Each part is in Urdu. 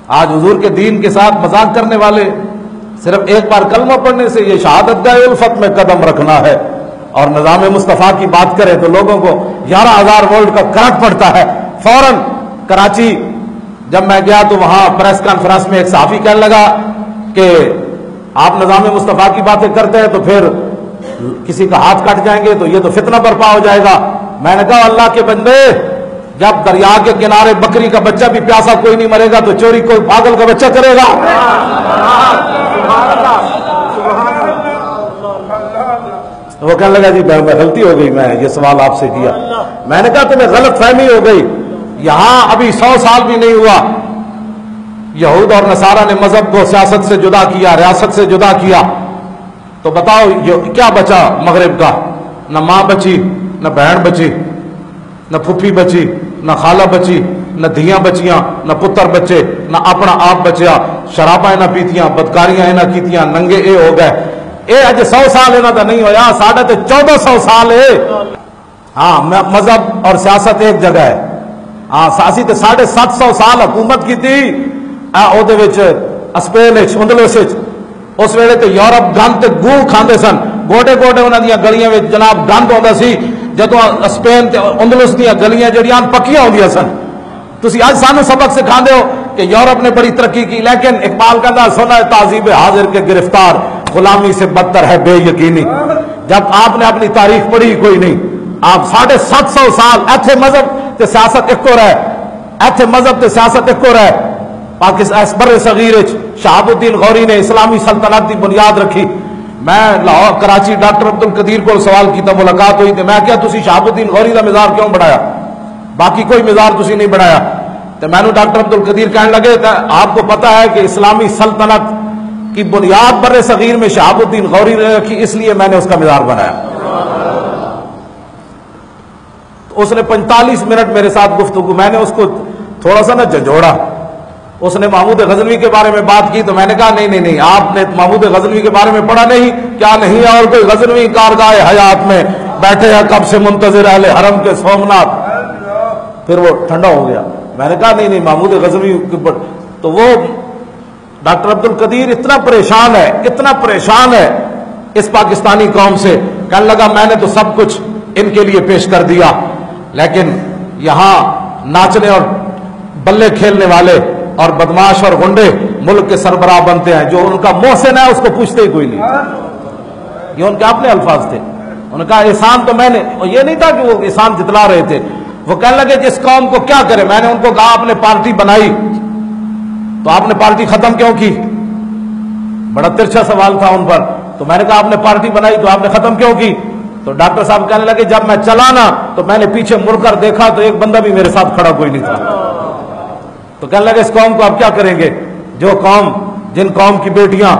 آج حضور کے دین کے ساتھ مذاق کرنے والے، صرف ایک بار کلمہ پڑھنے سے یہ شہادت گاہ الفت میں قدم رکھنا ہے، اور نظام مصطفیٰ کی بات کرے تو لوگوں کو 11,000 وولٹ کا کرنٹ پڑتا ہے۔ فوراً کراچی جب میں گیا تو وہاں پریس کانفرنس میں ایک صحافی کہنے لگا کہ آپ نظام مصطفیٰ کی باتیں کرتے ہیں تو پھر کسی کا ہاتھ کٹ جائیں گے تو یہ تو فتنہ برپا ہو جائے گا۔ میں نے کہا اللہ کے بندے، جب دریا کے کنارے بکری کا بچہ بھی پیاسا کوئی نہیں مرے گا تو چوری کوئی پاگل کا بچہ کرے گا؟ وہ کہنے لگا جی میں غلطی ہو گئی، میں یہ سوال آپ سے کیا۔ میں نے کہا تمہیں غلط فہمی ہو گئی، یہاں ابھی 100 سال بھی نہیں ہوا یہود اور نصارہ نے مذہب کو سیاست سے جدا کیا، ریاست سے جدا کیا، تو بتاؤ کیا بچا مغرب کا؟ نہ ماں بچی، نہ بہن بچی، نہ پھپھی بچی، نہ خالہ بچی، نہ دھیاں بچیاں، نہ پتر بچے، نہ اپنا آپ بچیا، شراباں نہ پیتیاں، بدکاریاں نہ کیتیاں، ننگے اے ہو گئے۔ اے اج 100 سال انہاں دا نہیں ہویا، ساڑھے تے 1400 سال ہے۔ ہاں مذہب اور سیاست ایک جگہ ہے۔ ہاں ساسی تے 750 سال حکومت کی تھی او دے وچ اسپین وچ اندلس وچ، اس ویلے تے یورپ گند تے گوں کھاندے سن، گوٹے گوٹے انہاں دیاں گلیاں وچ جناب گند ہوندا سی، جدوں اسپین تے اندلس دیاں گلیاں جڑیاں پکیاں ہوندیاں سن۔ تسی اج سانو سبق سکھاندے ہو کہ یورپ نے بڑی ترقی کی، لیکن اقبال کہندا سنا تہذیب حاضر کے گرفتار، غلامی سے بدتر ہے بے یقینی۔ جب آپ نے اپنی تاریخ پڑھی کوئی نہیں، آپ 750 سال ایتھے مذہب تے سیاست ایک ہو رہا ہے، ایتھے مذہب تے سیاست ایک ہو رہا ہے۔ پاکستان بر صغیر شہاب الدین غوری نے اسلامی سلطنت کی بنیاد رکھی۔ میں لاہور کراچی ڈاکٹر عبد القدیر کو سوال کیتا، ملاقات ہوئی تو میں کیا تسی شہاب الدین غوری کا مزار کیوں بڑھایا، باقی کوئی مزار تسی نہیں بڑھایا؟ تو میں نے ڈاکٹر عبد القدیر کہنے لگے آپ کو پتہ ہے کہ اسلامی سلطنت کی بنیاد بر صغیر میں شہاب الدین غوری نے رکھی، اس لیے میں نے اس کا مزار بنایا۔ تو اس نے 45 منٹ میرے ساتھ گفتگو، میں نے اس کو تھوڑا سا جھنجھوڑا۔ اس نے محمود غزنوی کے بارے میں بات کی تو میں نے کہا نہیں آپ نے محمود غزنوی کے بارے میں پڑھا نہیں کیا؟ نہیں ہے اور کوئی غزنوی کارگاہ حیات میں بیٹھے ہیں کب سے منتظر اہل حرم کے سومنات۔ پھر وہ ٹھنڈا ہو گیا۔ میں نے کہا نہیں محمود غزنوی، تو وہ ڈاکٹر عبد القدیر اتنا پریشان ہے اس پاکستانی قوم سے، کہنے لگا میں نے تو سب کچھ ان کے لیے پیش کر دیا، لیکن یہاں ناچنے اور بلے کھیلنے والے اور بدماش اور گنڈے ملک کے سربراہ بنتے ہیں، جو ان کا محسن ہے اس کو پوچھتے ہی کوئی نہیں۔ یہ ان کے اپنے الفاظ تھے۔ انہوں نے کہا احسان تو میں نے، یہ نہیں تھا کہ وہ احسان جتلا رہے تھے، وہ کہنے لگے جس قوم کو کیا کرے۔ میں نے ان کو کہا آپ نے پارٹی بنائی تو آپ نے پارٹی ختم کیوں کی؟ بڑا ترچھا سوال تھا ان پر۔ تو میں نے کہا آپ نے پارٹی بنائی تو آپ نے ختم کیوں کی؟ تو ڈاکٹر صاحب کہنے لگے جب میں چلا نا تو میں نے پیچھے مڑ کر دیکھا تو ایک بندہ بھی میرے ساتھ کھڑا کوئی نہیں تھا۔ تو کہنے لگے اس قوم کو آپ کیا کریں گے؟ جن قوم کی بیٹیاں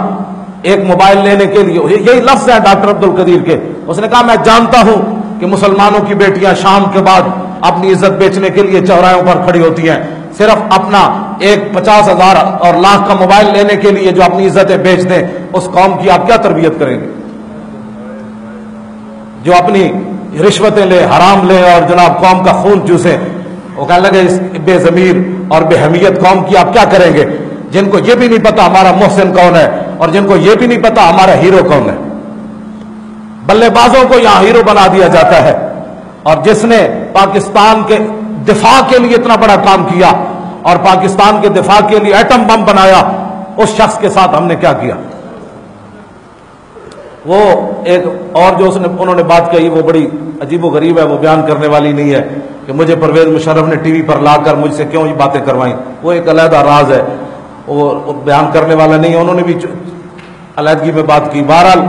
ایک موبائل لینے کے لیے، یہی لفظ ہے ڈاکٹر عبد القدیر کے، اس نے کہا میں جانتا ہوں کہ مسلمانوں کی بیٹیاں شام کے بعد اپنی عزت بیچنے کے لیے چوراہوں پر کھڑی ہوتی ہیں، صرف اپنا ایک 50,000 اور لاکھ کا موبائل لینے کے لیے جو اپنی عزتیں بیچ دیں، اس قوم کی آپ کیا تربیت کریں گے؟ جو اپنی رشوتیں لے، حرام لے اور جناب قوم کا خون چوسے۔ وہ کہنے لگے اس بے ضمیر اور بے حمیت قوم کی آپ کیا کریں گے، جن کو یہ بھی نہیں پتا ہمارا محسن کون ہے اور جن کو یہ بھی نہیں پتا ہمارا ہیرو کون ہے۔ بلے بازوں کو یہاں ہیرو بنا دیا جاتا ہے، اور جس نے پاکستان کے دفاع کے لیے اتنا بڑا کام کیا اور پاکستان کے دفاع کے لیے ایٹم بم بنایا، اس شخص کے ساتھ ہم نے کیا کیا؟ وہ ایک اور جو انہوں نے بات کہی وہ بڑی عجیب و غریب ہے، وہ بیان کرنے والی نہیں ہے کہ مجھے پرویز مشرف نے ٹی وی پر لا کر مجھ سے کیوں یہ باتیں کروائیں، وہ ایک علیحدہ راز ہے، وہ بیان کرنے والا نہیں ہے۔ انہوں نے بھی علیحدگی میں بات کی۔ بہرحال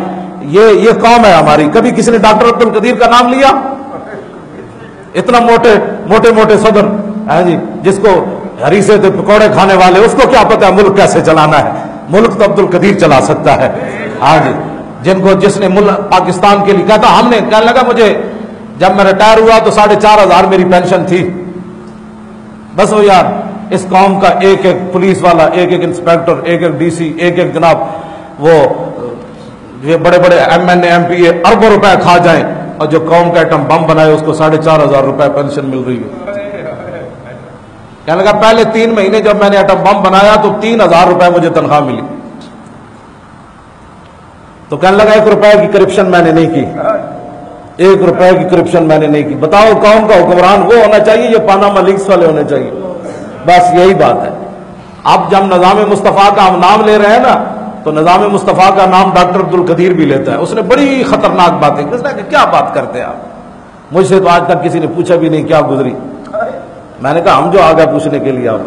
یہ قوم ہے ہماری۔ کبھی کسی نے ڈاکٹر عبد القدیر کا نام لیا؟ اتنا موٹے صدر ہے جی، جس کو ہریسے تھے پکوڑے کھانے والے، اس کو کیا پتا ہے ملک کیسے چلانا ہے؟ ملک تو عبد القدیر چلا سکتا ہے۔ ہاں جی، جس نے پاکستان کے لیے کہتا، ہم نے کہنے لگا مجھے جب میں ریٹائر ہوا تو 4,500 میری پینشن تھی، بس وہ یار اس قوم کا ایک پولیس والا، ایک انسپیکٹر، ایک ڈی سی، ایک جناب وہ یہ بڑے M N A M P A اربوں روپے کھا جائیں، اور جو قوم کا ایٹم بم بنائے اس کو 4,500 روپے پینشن مل رہی ہے۔ کہنے لگا پہلے 3 مہینے جب میں نے ایٹم بم بنایا تو 3000 روپے مجھے تنخواہ ملی. تو کہنے لگا 1 روپے کی کرپشن میں نے نہیں کی, 1 روپے کی کرپشن میں نے نہیں کی. بتاؤ قوم کا حکمران وہ ہونا چاہیے, یہ پاناما لیکس والے ہونے چاہیے. بس یہی بات ہے. اب جب نظام مصطفیٰ کا ہم نام لے رہے ہیں نا, تو نظام مصطفیٰ کا نام ڈاکٹر عبدالقدیر بھی لیتا ہے. اس نے بڑی خطرناک باتیں کی. اس نے کہا کیا بات کرتے ہیں آپ, مجھ سے تو آج تک کسی نے پوچھا بھی نہیں کیا گزری. میں نے کہا ہم جو آ گئے پوچھنے کے لیے آپ